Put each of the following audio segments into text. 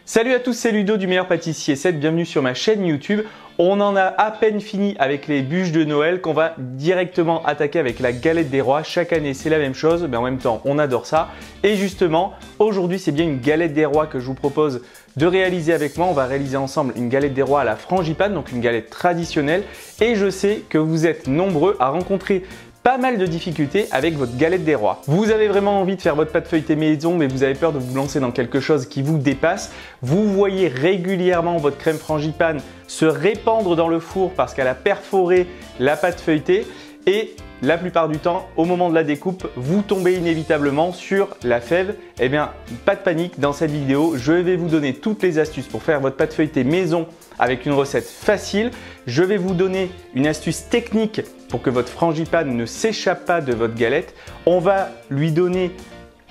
Salut à tous, c'est Ludo du Meilleur Pâtissier 7, bienvenue sur ma chaîne YouTube. On en a à peine fini avec les bûches de Noël qu'on va directement attaquer avec la galette des rois. Chaque année c'est la même chose, mais en même temps on adore ça. Et justement, aujourd'hui c'est bien une galette des rois que je vous propose de réaliser avec moi. On va réaliser ensemble une galette des rois à la frangipane, donc une galette traditionnelle. Et je sais que vous êtes nombreux à rencontrer pas mal de difficultés avec votre galette des rois. Vous avez vraiment envie de faire votre pâte feuilletée maison, mais vous avez peur de vous lancer dans quelque chose qui vous dépasse. Vous voyez régulièrement votre crème frangipane se répandre dans le four parce qu'elle a perforé la pâte feuilletée et la plupart du temps, au moment de la découpe, vous tombez inévitablement sur la fève. Eh bien, pas de panique, dans cette vidéo, je vais vous donner toutes les astuces pour faire votre pâte feuilletée maison avec une recette facile. Je vais vous donner une astuce technique pour que votre frangipane ne s'échappe pas de votre galette. On va lui donner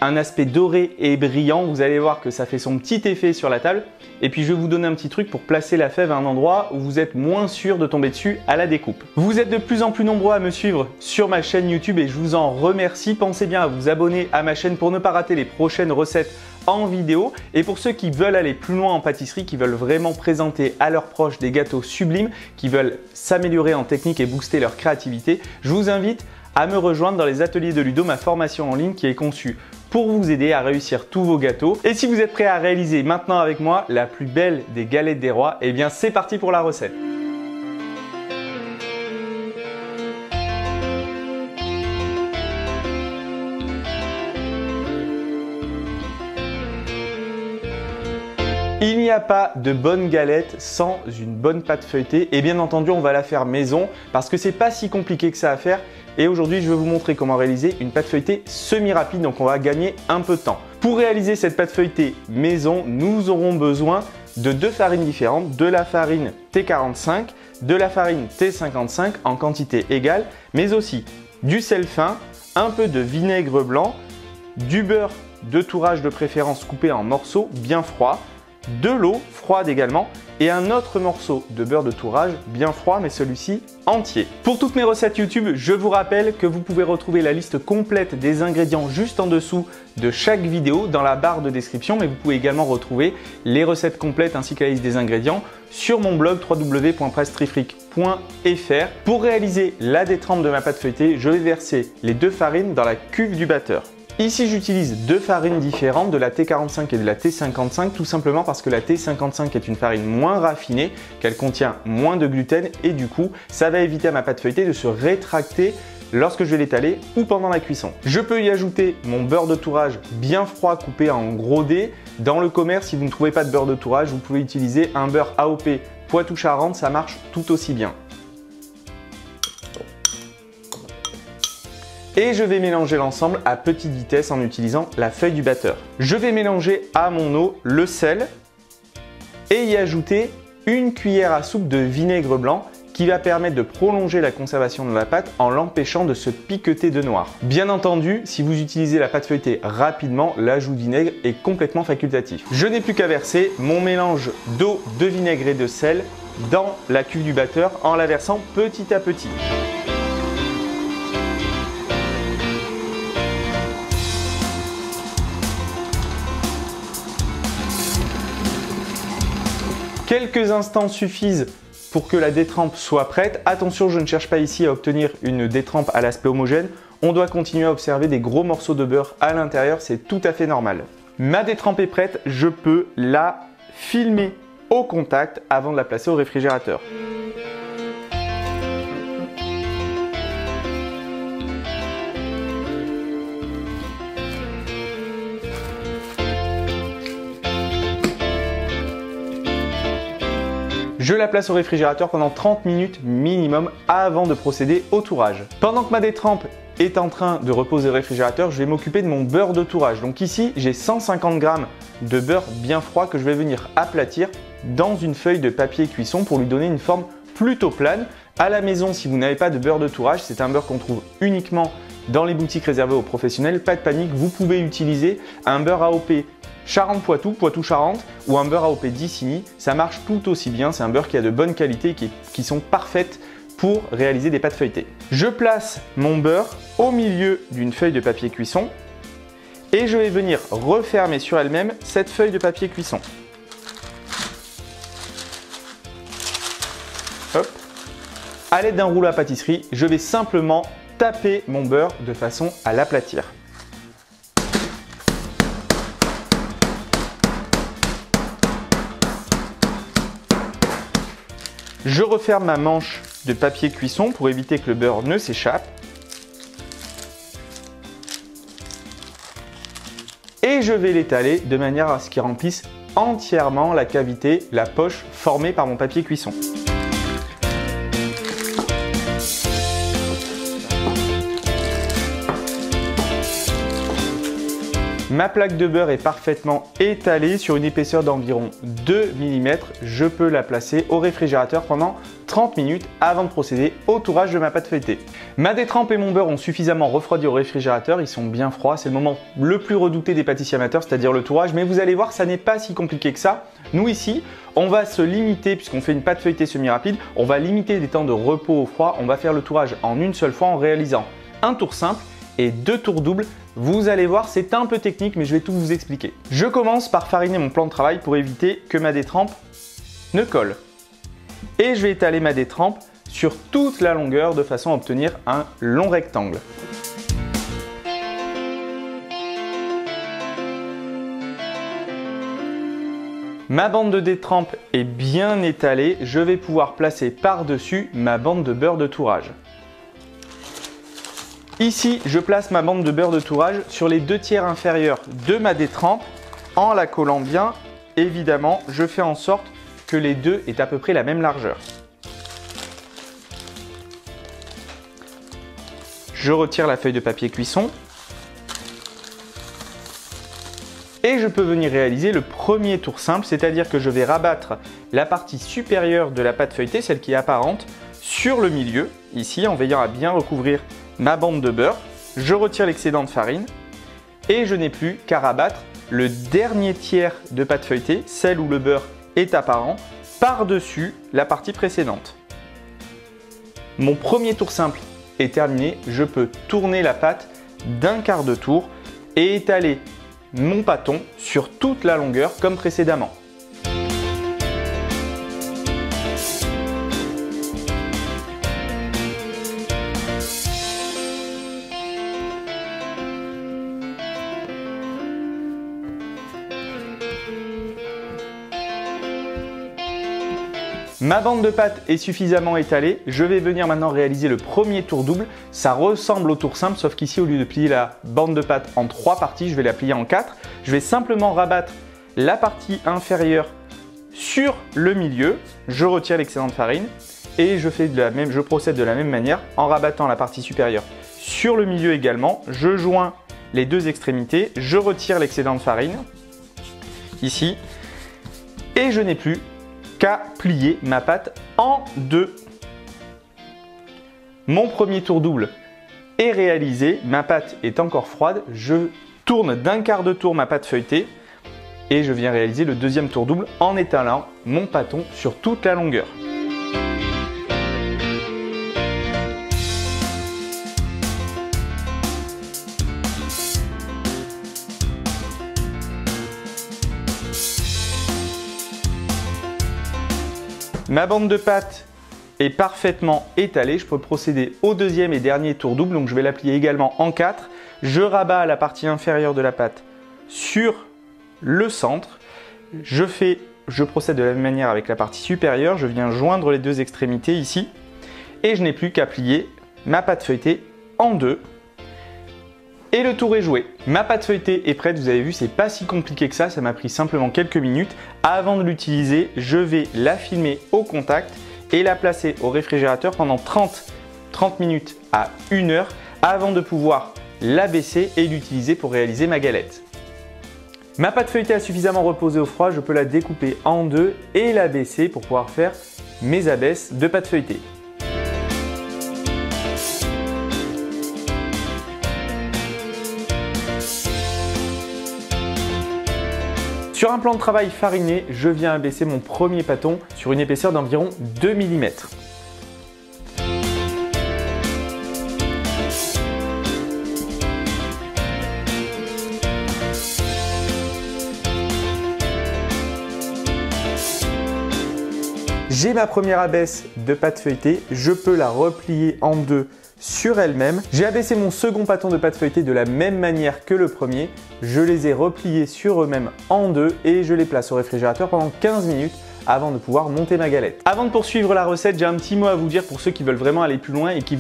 un aspect doré et brillant. Vous allez voir que ça fait son petit effet sur la table. Et puis je vais vous donner un petit truc pour placer la fève à un endroit où vous êtes moins sûr de tomber dessus à la découpe. Vous êtes de plus en plus nombreux à me suivre sur ma chaîne YouTube et je vous en remercie. Pensez bien à vous abonner à ma chaîne pour ne pas rater les prochaines recettes en vidéo. Et pour ceux qui veulent aller plus loin en pâtisserie, qui veulent vraiment présenter à leurs proches des gâteaux sublimes, qui veulent s'améliorer en technique et booster leur créativité, je vous invite à me rejoindre dans les ateliers de Ludo, ma formation en ligne qui est conçue pour vous aider à réussir tous vos gâteaux. Et si vous êtes prêts à réaliser maintenant avec moi la plus belle des galettes des rois, eh bien c'est parti pour la recette. Il n'y a pas de bonne galette sans une bonne pâte feuilletée et bien entendu on va la faire maison parce que c'est pas si compliqué que ça à faire. Et aujourd'hui, je vais vous montrer comment réaliser une pâte feuilletée semi-rapide, donc on va gagner un peu de temps. Pour réaliser cette pâte feuilletée maison, nous aurons besoin de deux farines différentes, de la farine T45, de la farine T55 en quantité égale, mais aussi du sel fin, un peu de vinaigre blanc, du beurre de tourage de préférence coupé en morceaux bien froids, de l'eau froide également et un autre morceau de beurre de tourage bien froid mais celui-ci entier. Pour toutes mes recettes YouTube, je vous rappelle que vous pouvez retrouver la liste complète des ingrédients juste en dessous de chaque vidéo dans la barre de description, mais vous pouvez également retrouver les recettes complètes ainsi que la liste des ingrédients sur mon blog www.presstrifric.fr. Pour réaliser la détrempe de ma pâte feuilletée, je vais verser les deux farines dans la cuve du batteur. Ici, j'utilise deux farines différentes, de la T45 et de la T55, tout simplement parce que la T55 est une farine moins raffinée, qu'elle contient moins de gluten et du coup, ça va éviter à ma pâte feuilletée de se rétracter lorsque je vais l'étaler ou pendant la cuisson. Je peux y ajouter mon beurre de tourage bien froid coupé en gros dés. Dans le commerce, si vous ne trouvez pas de beurre de tourage, vous pouvez utiliser un beurre AOP Poitou-Charentes, ça marche tout aussi bien. Et je vais mélanger l'ensemble à petite vitesse en utilisant la feuille du batteur. Je vais mélanger à mon eau le sel et y ajouter une cuillère à soupe de vinaigre blanc qui va permettre de prolonger la conservation de la pâte en l'empêchant de se piqueter de noir. Bien entendu, si vous utilisez la pâte feuilletée rapidement, l'ajout de vinaigre est complètement facultatif. Je n'ai plus qu'à verser mon mélange d'eau, de vinaigre et de sel dans la cuve du batteur en la versant petit à petit. Quelques instants suffisent pour que la détrempe soit prête. Attention, je ne cherche pas ici à obtenir une détrempe à l'aspect homogène. On doit continuer à observer des gros morceaux de beurre à l'intérieur, c'est tout à fait normal. Ma détrempe est prête, je peux la filmer au contact avant de la placer au réfrigérateur. Je la place au réfrigérateur pendant 30 minutes minimum avant de procéder au tourage. Pendant que ma détrempe est en train de reposer au réfrigérateur, je vais m'occuper de mon beurre de tourage. Donc ici, j'ai 150 g de beurre bien froid que je vais venir aplatir dans une feuille de papier cuisson pour lui donner une forme plutôt plane. À la maison, si vous n'avez pas de beurre de tourage, c'est un beurre qu'on trouve uniquement dans les boutiques réservées aux professionnels. Pas de panique, vous pouvez utiliser un beurre AOP Charentes-Poitou, Poitou-Charentes ou un beurre AOP d'Isigny, ça marche tout aussi bien. C'est un beurre qui a de bonne qualité, qui sont parfaites pour réaliser des pâtes feuilletées. Je place mon beurre au milieu d'une feuille de papier cuisson et je vais venir refermer sur elle-même cette feuille de papier cuisson. À l'aide d'un rouleau à pâtisserie, je vais simplement taper mon beurre de façon à l'aplatir. Je referme ma manche de papier cuisson pour éviter que le beurre ne s'échappe. Et je vais l'étaler de manière à ce qu'il remplisse entièrement la cavité, la poche formée par mon papier cuisson. Ma plaque de beurre est parfaitement étalée sur une épaisseur d'environ 2 mm. Je peux la placer au réfrigérateur pendant 30 minutes avant de procéder au tourage de ma pâte feuilletée. Ma détrempe et mon beurre ont suffisamment refroidi au réfrigérateur, ils sont bien froids. C'est le moment le plus redouté des pâtissiers amateurs, c'est-à-dire le tourage. Mais vous allez voir, ça n'est pas si compliqué que ça. Nous ici, on va se limiter, puisqu'on fait une pâte feuilletée semi-rapide, on va limiter les temps de repos au froid. On va faire le tourage en une seule fois en réalisant un tour simple et 2 tours doubles. Vous allez voir, c'est un peu technique, mais je vais tout vous expliquer. Je commence par fariner mon plan de travail pour éviter que ma détrempe ne colle. Et je vais étaler ma détrempe sur toute la longueur de façon à obtenir un long rectangle. Ma bande de détrempe est bien étalée, je vais pouvoir placer par-dessus ma bande de beurre de tourage. Ici, je place ma bande de beurre de tourage sur les 2/3 inférieurs de ma détrempe en la collant bien. Évidemment, je fais en sorte que les deux aient à peu près la même largeur. Je retire la feuille de papier cuisson et je peux venir réaliser le premier tour simple, c'est-à-dire que je vais rabattre la partie supérieure de la pâte feuilletée, celle qui est apparente, sur le milieu, ici en veillant à bien recouvrir ma bande de beurre. Je retire l'excédent de farine et je n'ai plus qu'à rabattre le dernier tiers de pâte feuilletée, celle où le beurre est apparent, par-dessus la partie précédente. Mon premier tour simple est terminé, je peux tourner la pâte d'1/4 de tour et étaler mon pâton sur toute la longueur comme précédemment. Ma bande de pâte est suffisamment étalée, je vais venir maintenant réaliser le premier tour double. Ça ressemble au tour simple, sauf qu'ici au lieu de plier la bande de pâte en 3 parties, je vais la plier en 4. Je vais simplement rabattre la partie inférieure sur le milieu, je retire l'excédent de farine et je procède de la même manière en rabattant la partie supérieure sur le milieu également. Je joins les deux extrémités, je retire l'excédent de farine ici et je n'ai plus qu'à plier ma pâte en deux. Mon premier tour double est réalisé, ma pâte est encore froide, je tourne d'1/4 de tour ma pâte feuilletée et je viens réaliser le deuxième tour double en étalant mon pâton sur toute la longueur. Ma bande de pâte est parfaitement étalée, je peux procéder au deuxième et dernier tour double, donc je vais la plier également en 4. Je rabats la partie inférieure de la pâte sur le centre. Je procède de la même manière avec la partie supérieure, je viens joindre les deux extrémités ici et je n'ai plus qu'à plier ma pâte feuilletée en deux. Et le tour est joué. Ma pâte feuilletée est prête, vous avez vu, c'est pas si compliqué que ça m'a pris simplement quelques minutes. Avant de l'utiliser, je vais la filmer au contact et la placer au réfrigérateur pendant 30 minutes à 1 heure avant de pouvoir la baisser et l'utiliser pour réaliser ma galette. Ma pâte feuilletée a suffisamment reposé au froid, je peux la découper en deux et la baisser pour pouvoir faire mes abaisses de pâte feuilletée. Sur un plan de travail fariné, je viens abaisser mon premier pâton sur une épaisseur d'environ 2 mm. J'ai ma première abaisse de pâte feuilletée, je peux la replier en deux sur elle-même. J'ai abaissé mon second pâton de pâte feuilletée de la même manière que le premier. Je les ai repliés sur eux-mêmes en deux et je les place au réfrigérateur pendant 15 minutes avant de pouvoir monter ma galette. Avant de poursuivre la recette, j'ai un petit mot à vous dire pour ceux qui veulent vraiment aller plus loin et qui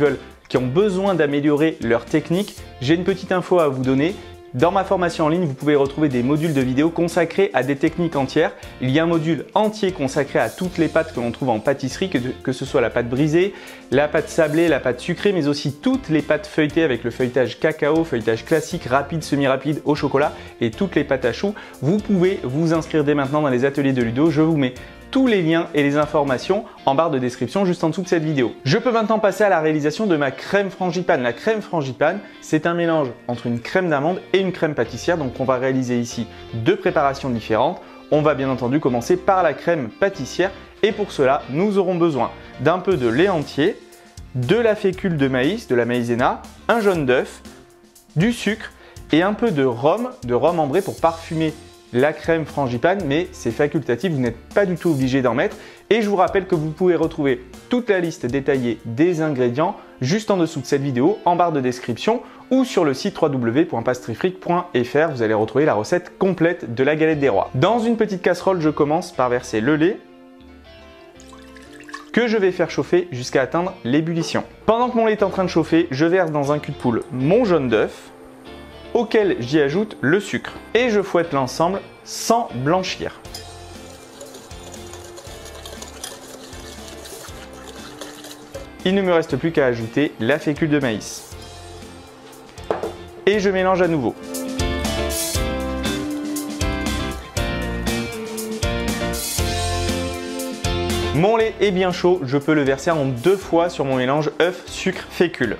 ont besoin d'améliorer leur technique. J'ai une petite info à vous donner. Dans ma formation en ligne, vous pouvez retrouver des modules de vidéos consacrés à des techniques entières. Il y a un module entier consacré à toutes les pâtes que l'on trouve en pâtisserie, que ce soit la pâte brisée, la pâte sablée, la pâte sucrée, mais aussi toutes les pâtes feuilletées avec le feuilletage cacao, feuilletage classique, rapide, semi-rapide, au chocolat et toutes les pâtes à choux. Vous pouvez vous inscrire dès maintenant dans les ateliers de Ludo. Je vous mets tous les liens et les informations en barre de description juste en dessous de cette vidéo. Je peux maintenant passer à la réalisation de ma crème frangipane. La crème frangipane, c'est un mélange entre une crème d'amande et une crème pâtissière. Donc on va réaliser ici deux préparations différentes. On va bien entendu commencer par la crème pâtissière et pour cela, nous aurons besoin d'un peu de lait entier, de la fécule de maïs, de la maïzena, un jaune d'œuf, du sucre et un peu de rhum ambré pour parfumer la crème frangipane, mais c'est facultatif, vous n'êtes pas du tout obligé d'en mettre. Et je vous rappelle que vous pouvez retrouver toute la liste détaillée des ingrédients juste en dessous de cette vidéo, en barre de description ou sur le site www.pastrifric.fr. Vous allez retrouver la recette complète de la galette des rois. Dans une petite casserole, je commence par verser le lait que je vais faire chauffer jusqu'à atteindre l'ébullition. Pendant que mon lait est en train de chauffer, je verse dans un cul de poule mon jaune d'œuf, auquel j'y ajoute le sucre et je fouette l'ensemble sans blanchir. Il ne me reste plus qu'à ajouter la fécule de maïs et je mélange à nouveau. Mon lait est bien chaud, je peux le verser en deux fois sur mon mélange œuf, sucre, fécule.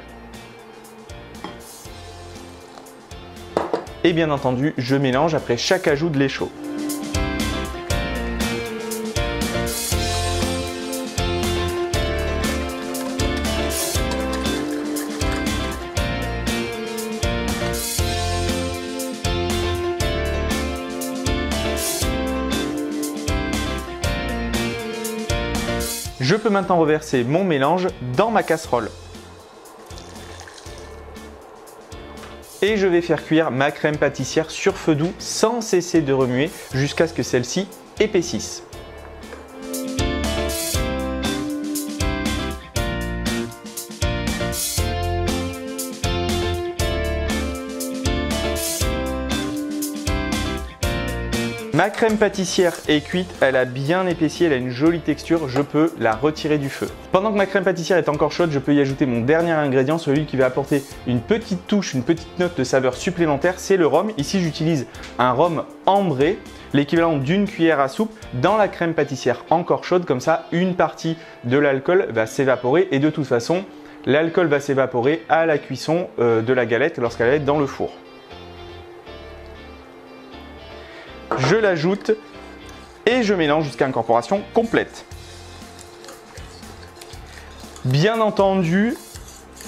Et bien entendu, je mélange après chaque ajout de lait chaud. Je peux maintenant reverser mon mélange dans ma casserole. Et je vais faire cuire ma crème pâtissière sur feu doux sans cesser de remuer jusqu'à ce que celle-ci épaississe. Ma crème pâtissière est cuite, elle a bien épaissi, elle a une jolie texture, je peux la retirer du feu. Pendant que ma crème pâtissière est encore chaude, je peux y ajouter mon dernier ingrédient, celui qui va apporter une petite touche, une petite note de saveur supplémentaire, c'est le rhum. Ici j'utilise un rhum ambré, l'équivalent d'une cuillère à soupe dans la crème pâtissière encore chaude, comme ça une partie de l'alcool va s'évaporer et de toute façon l'alcool va s'évaporer à la cuisson de la galette lorsqu'elle va être dans le four. Je l'ajoute et je mélange jusqu'à incorporation complète. Bien entendu,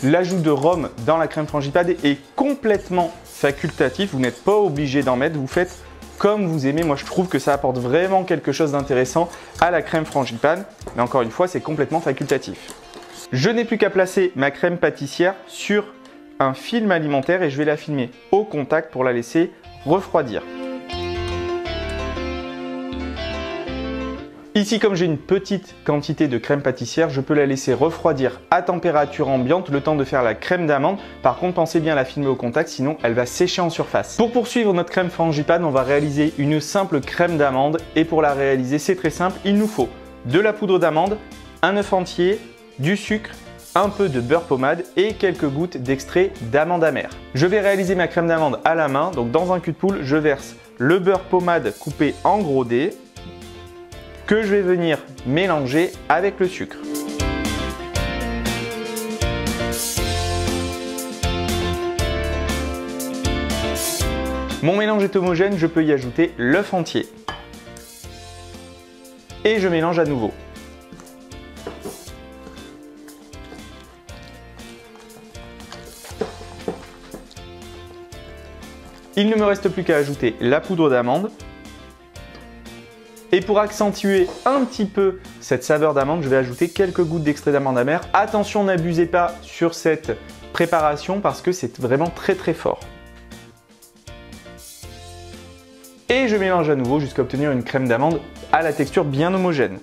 l'ajout de rhum dans la crème frangipane est complètement facultatif. Vous n'êtes pas obligé d'en mettre, vous faites comme vous aimez. Moi, je trouve que ça apporte vraiment quelque chose d'intéressant à la crème frangipane. Mais encore une fois, c'est complètement facultatif. Je n'ai plus qu'à placer ma crème pâtissière sur un film alimentaire et je vais la filmer au contact pour la laisser refroidir. Ici, comme j'ai une petite quantité de crème pâtissière, je peux la laisser refroidir à température ambiante le temps de faire la crème d'amande. Par contre, pensez bien à la filmer au contact, sinon elle va sécher en surface. Pour poursuivre notre crème frangipane, on va réaliser une simple crème d'amande. Et pour la réaliser, c'est très simple, il nous faut de la poudre d'amande, un œuf entier, du sucre, un peu de beurre pommade et quelques gouttes d'extrait d'amande amère. Je vais réaliser ma crème d'amande à la main. Donc dans un cul de poule, je verse le beurre pommade coupé en gros dés, que je vais venir mélanger avec le sucre. Mon mélange est homogène, je peux y ajouter l'œuf entier. Et je mélange à nouveau. Il ne me reste plus qu'à ajouter la poudre d'amande Et pour accentuer un petit peu cette saveur d'amande, je vais ajouter quelques gouttes d'extrait d'amande amère. Attention, n'abusez pas sur cette préparation parce que c'est vraiment très très fort. Et je mélange à nouveau jusqu'à obtenir une crème d'amande à la texture bien homogène.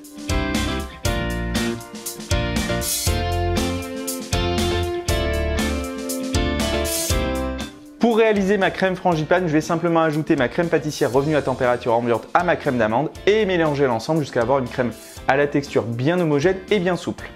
Pour réaliser ma crème frangipane, je vais simplement ajouter ma crème pâtissière revenue à température ambiante à ma crème d'amande et mélanger l'ensemble jusqu'à avoir une crème à la texture bien homogène et bien souple.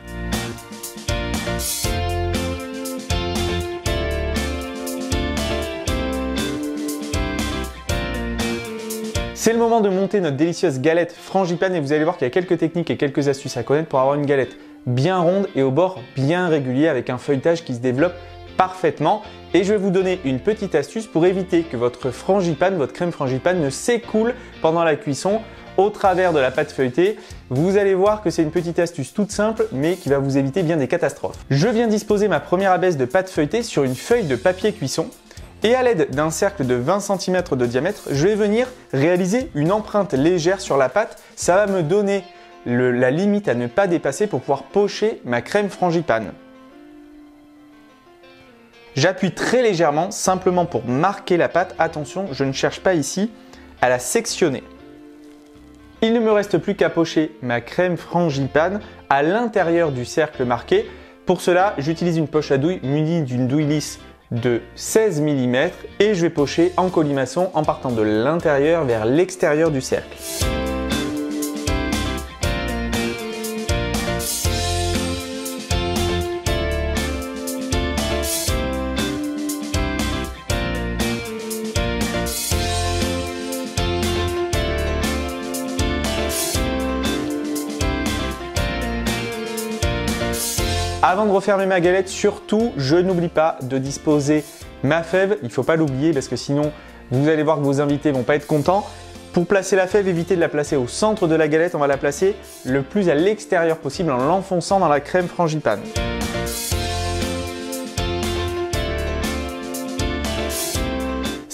C'est le moment de monter notre délicieuse galette frangipane et vous allez voir qu'il y a quelques techniques et quelques astuces à connaître pour avoir une galette bien ronde et au bord bien régulier avec un feuilletage qui se développe parfaitement. Et je vais vous donner une petite astuce pour éviter que votre frangipane, votre crème frangipane ne s'écoule pendant la cuisson au travers de la pâte feuilletée. Vous allez voir que c'est une petite astuce toute simple mais qui va vous éviter bien des catastrophes. Je viens disposer ma première abaisse de pâte feuilletée sur une feuille de papier cuisson. Et à l'aide d'un cercle de 20 cm de diamètre, je vais venir réaliser une empreinte légère sur la pâte. Ça va me donner la limite à ne pas dépasser pour pouvoir pocher ma crème frangipane. J'appuie très légèrement, simplement pour marquer la pâte. Attention, je ne cherche pas ici à la sectionner. Il ne me reste plus qu'à pocher ma crème frangipane à l'intérieur du cercle marqué. Pour cela, j'utilise une poche à douille munie d'une douille lisse de 16 mm et je vais pocher en colimaçon en partant de l'intérieur vers l'extérieur du cercle. Avant de refermer ma galette, surtout, je n'oublie pas de disposer ma fève. Il ne faut pas l'oublier parce que sinon, vous allez voir que vos invités ne vont pas être contents. Pour placer la fève, évitez de la placer au centre de la galette. On va la placer le plus à l'extérieur possible en l'enfonçant dans la crème frangipane.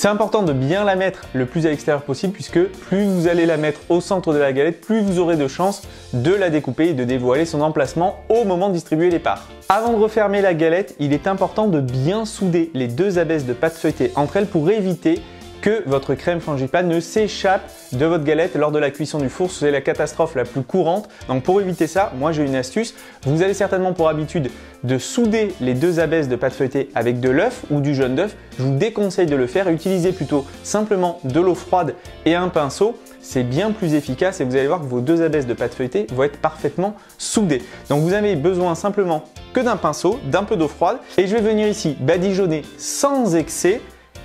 C'est important de bien la mettre le plus à l'extérieur possible puisque plus vous allez la mettre au centre de la galette, plus vous aurez de chances de la découper et de dévoiler son emplacement au moment de distribuer les parts. Avant de refermer la galette, il est important de bien souder les deux abaisses de pâte feuilletée entre elles pour éviter que votre crème frangipane ne s'échappe de votre galette lors de la cuisson du four. C'est la catastrophe la plus courante. Donc pour éviter ça, moi j'ai une astuce. Vous avez certainement pour habitude de souder les deux abaisses de pâte feuilletée avec de l'œuf ou du jaune d'œuf. Je vous déconseille de le faire. Utilisez plutôt simplement de l'eau froide et un pinceau. C'est bien plus efficace et vous allez voir que vos deux abaisses de pâte feuilletée vont être parfaitement soudées. Donc vous avez besoin simplement que d'un pinceau, d'un peu d'eau froide et je vais venir ici badigeonner sans excès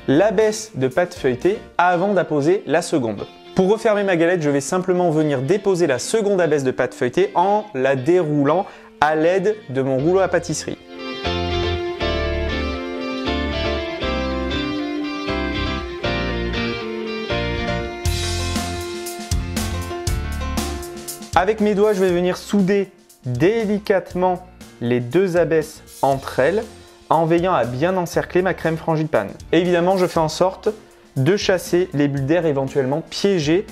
l'abaisse de pâte feuilletée avant d'apposer la seconde. Pour refermer ma galette, je vais simplement venir déposer la seconde abaisse de pâte feuilletée en la déroulant à l'aide de mon rouleau à pâtisserie. Avec mes doigts, je vais venir souder délicatement les deux abaisses entre elles en veillant à bien encercler ma crème frangipane. Et évidemment, je fais en sorte de chasser les bulles d'air éventuellement piégées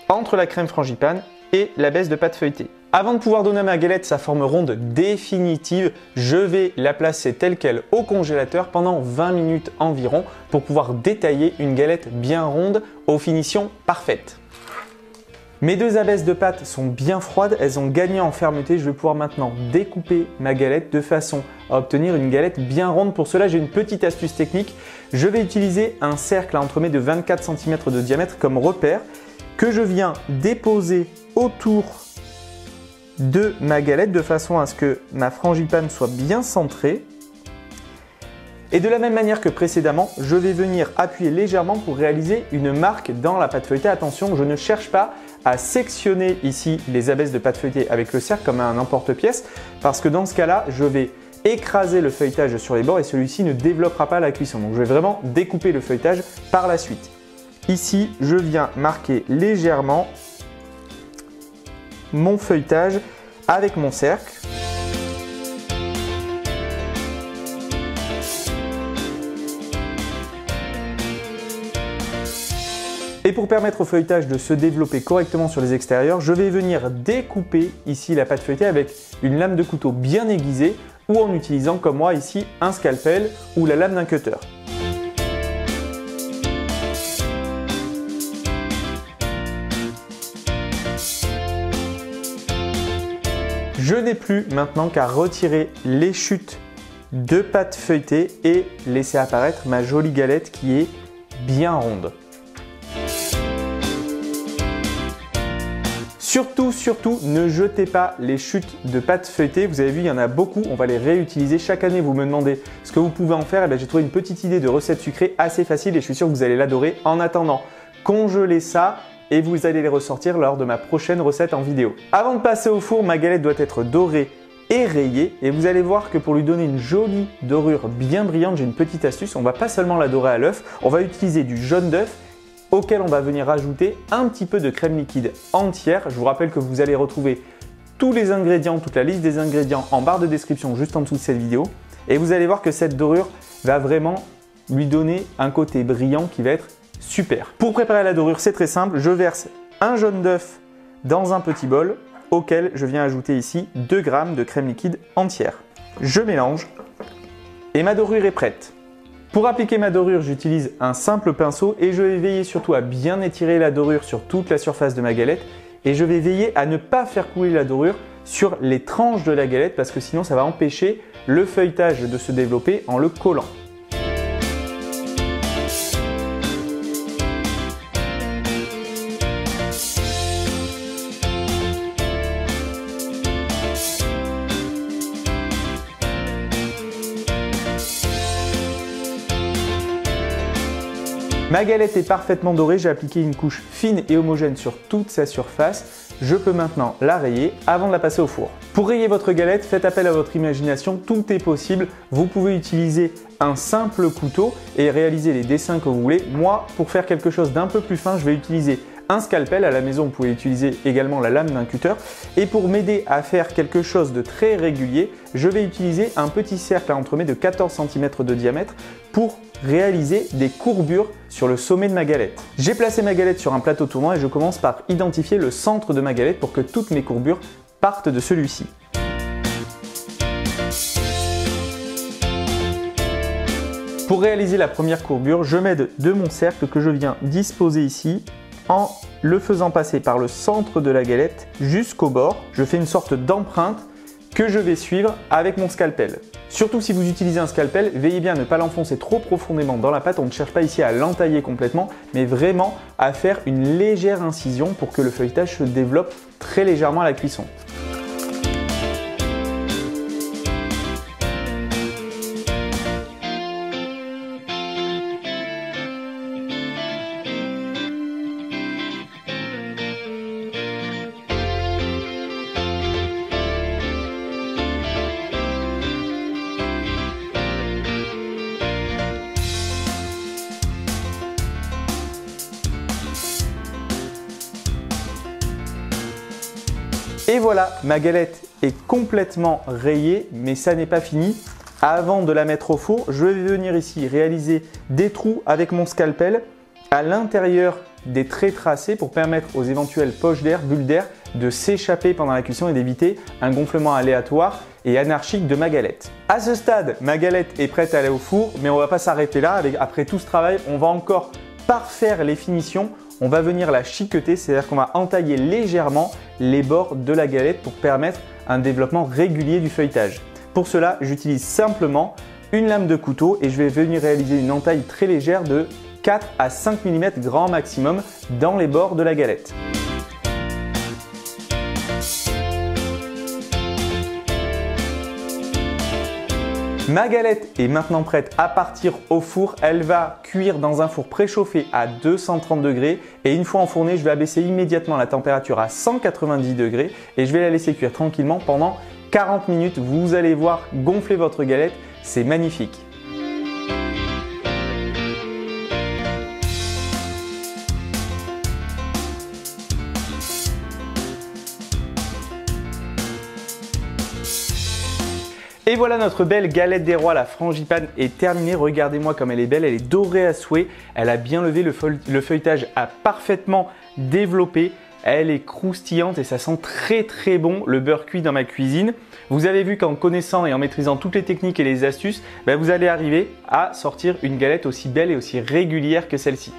entre la crème frangipane et l'abaisse de pâte feuilletée. Avant de pouvoir donner à ma galette sa forme ronde définitive, je vais la placer telle quelle au congélateur pendant 20 minutes environ pour pouvoir détailler une galette bien ronde aux finitions parfaites. Mes deux abaisses de pâte sont bien froides, elles ont gagné en fermeté. Je vais pouvoir maintenant découper ma galette de façon à obtenir une galette bien ronde. Pour cela, j'ai une petite astuce technique. Je vais utiliser un cercle à entremets de 24 cm de diamètre comme repère que je viens déposer autour de ma galette de façon à ce que ma frangipane soit bien centrée. Et de la même manière que précédemment, je vais venir appuyer légèrement pour réaliser une marque dans la pâte feuilletée. Attention, je ne cherche pas à sectionner ici les abaisses de pâte feuilletée avec le cercle comme un emporte-pièce parce que dans ce cas-là, je vais écraser le feuilletage sur les bords et celui-ci ne développera pas la cuisson. Donc je vais vraiment découper le feuilletage par la suite. Ici, je viens marquer légèrement mon feuilletage avec mon cercle. Et pour permettre au feuilletage de se développer correctement sur les extérieurs, je vais venir découper ici la pâte feuilletée avec une lame de couteau bien aiguisée ou en utilisant comme moi ici un scalpel ou la lame d'un cutter. Je n'ai plus maintenant qu'à retirer les chutes de pâte feuilletée et laisser apparaître ma jolie galette qui est bien ronde. Surtout, ne jetez pas les chutes de pâte feuilletée. Vous avez vu, il y en a beaucoup, on va les réutiliser. Chaque année, vous me demandez ce que vous pouvez en faire. Et j'ai trouvé une petite idée de recette sucrée assez facile et je suis sûr que vous allez l'adorer. En attendant, congelez ça et vous allez les ressortir lors de ma prochaine recette en vidéo. Avant de passer au four, ma galette doit être dorée et rayée et vous allez voir que pour lui donner une jolie dorure bien brillante, j'ai une petite astuce. On ne va pas seulement la dorer à l'œuf, on va utiliser du jaune d'œuf auquel on va venir rajouter un petit peu de crème liquide entière. Je vous rappelle que vous allez retrouver tous les ingrédients, toute la liste des ingrédients en barre de description juste en dessous de cette vidéo et vous allez voir que cette dorure va vraiment lui donner un côté brillant qui va être super. Pour préparer la dorure, c'est très simple. Je verse un jaune d'œuf dans un petit bol auquel je viens ajouter ici 2 g de crème liquide entière. Je mélange et ma dorure est prête. Pour appliquer ma dorure, j'utilise un simple pinceau et je vais veiller surtout à bien étirer la dorure sur toute la surface de ma galette et je vais veiller à ne pas faire couler la dorure sur les tranches de la galette parce que sinon ça va empêcher le feuilletage de se développer en le collant. Ma galette est parfaitement dorée, j'ai appliqué une couche fine et homogène sur toute sa surface. Je peux maintenant la rayer avant de la passer au four. Pour rayer votre galette, faites appel à votre imagination, tout est possible. Vous pouvez utiliser un simple couteau et réaliser les dessins que vous voulez. Moi, pour faire quelque chose d'un peu plus fin, je vais utiliser un scalpel. À la maison, vous pouvez utiliser également la lame d'un cutter. Et pour m'aider à faire quelque chose de très régulier, je vais utiliser un petit cercle à entremets de 14 cm de diamètre pour réaliser des courbures sur le sommet de ma galette. J'ai placé ma galette sur un plateau tournant et je commence par identifier le centre de ma galette pour que toutes mes courbures partent de celui-ci. Pour réaliser la première courbure, je m'aide de mon cercle que je viens disposer ici en le faisant passer par le centre de la galette jusqu'au bord. Je fais une sorte d'empreinte que je vais suivre avec mon scalpel. Surtout si vous utilisez un scalpel, veillez bien à ne pas l'enfoncer trop profondément dans la pâte. On ne cherche pas ici à l'entailler complètement, mais vraiment à faire une légère incision pour que le feuilletage se développe très légèrement à la cuisson. Et voilà, ma galette est complètement rayée, mais ça n'est pas fini. Avant de la mettre au four, je vais venir ici réaliser des trous avec mon scalpel à l'intérieur des traits tracés pour permettre aux éventuelles poches d'air, bulles d'air de s'échapper pendant la cuisson et d'éviter un gonflement aléatoire et anarchique de ma galette. À ce stade, ma galette est prête à aller au four, mais on ne va pas s'arrêter là. Après tout ce travail, on va encore parfaire les finitions. On va venir la chiqueter, c'est-à-dire qu'on va entailler légèrement les bords de la galette pour permettre un développement régulier du feuilletage. Pour cela, j'utilise simplement une lame de couteau et je vais venir réaliser une entaille très légère de 4 à 5 mm grand maximum dans les bords de la galette. Ma galette est maintenant prête à partir au four. Elle va cuire dans un four préchauffé à 230 degrés et une fois enfournée, je vais abaisser immédiatement la température à 190 degrés et je vais la laisser cuire tranquillement pendant 40 minutes. Vous allez voir gonfler votre galette, c'est magnifique. Et voilà, notre belle galette des rois, la frangipane, est terminée. Regardez-moi comme elle est belle, elle est dorée à souhait. Elle a bien levé, le feuilletage a parfaitement développé. Elle est croustillante et ça sent très très bon le beurre cuit dans ma cuisine. Vous avez vu qu'en connaissant et en maîtrisant toutes les techniques et les astuces, vous allez arriver à sortir une galette aussi belle et aussi régulière que celle-ci.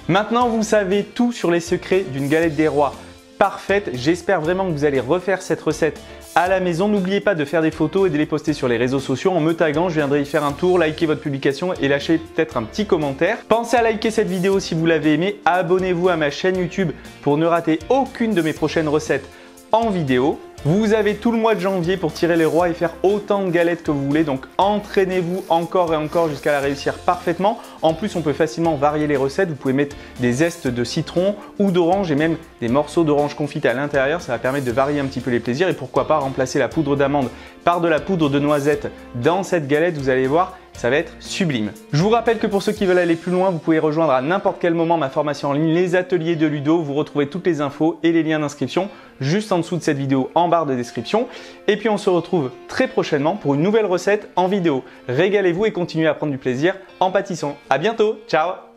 Maintenant, vous savez tout sur les secrets d'une galette des rois parfaite. J'espère vraiment que vous allez refaire cette recette à la maison. N'oubliez pas de faire des photos et de les poster sur les réseaux sociaux en me taguant. Je viendrai y faire un tour, liker votre publication et lâcher peut-être un petit commentaire. Pensez à liker cette vidéo si vous l'avez aimée. Abonnez-vous à ma chaîne YouTube pour ne rater aucune de mes prochaines recettes en vidéo. Vous avez tout le mois de janvier pour tirer les rois et faire autant de galettes que vous voulez. Donc entraînez-vous encore et encore jusqu'à la réussir parfaitement. En plus, on peut facilement varier les recettes. Vous pouvez mettre des zestes de citron ou d'orange et même des morceaux d'orange confite à l'intérieur. Ça va permettre de varier un petit peu les plaisirs et pourquoi pas remplacer la poudre d'amande par de la poudre de noisette dans cette galette. Vous allez voir, ça va être sublime. Je vous rappelle que pour ceux qui veulent aller plus loin, vous pouvez rejoindre à n'importe quel moment ma formation en ligne, les ateliers de Ludo. Vous retrouvez toutes les infos et les liens d'inscription juste en dessous de cette vidéo en barre de description. Et puis on se retrouve très prochainement pour une nouvelle recette en vidéo. Régalez-vous et continuez à prendre du plaisir en pâtissant. À bientôt, ciao!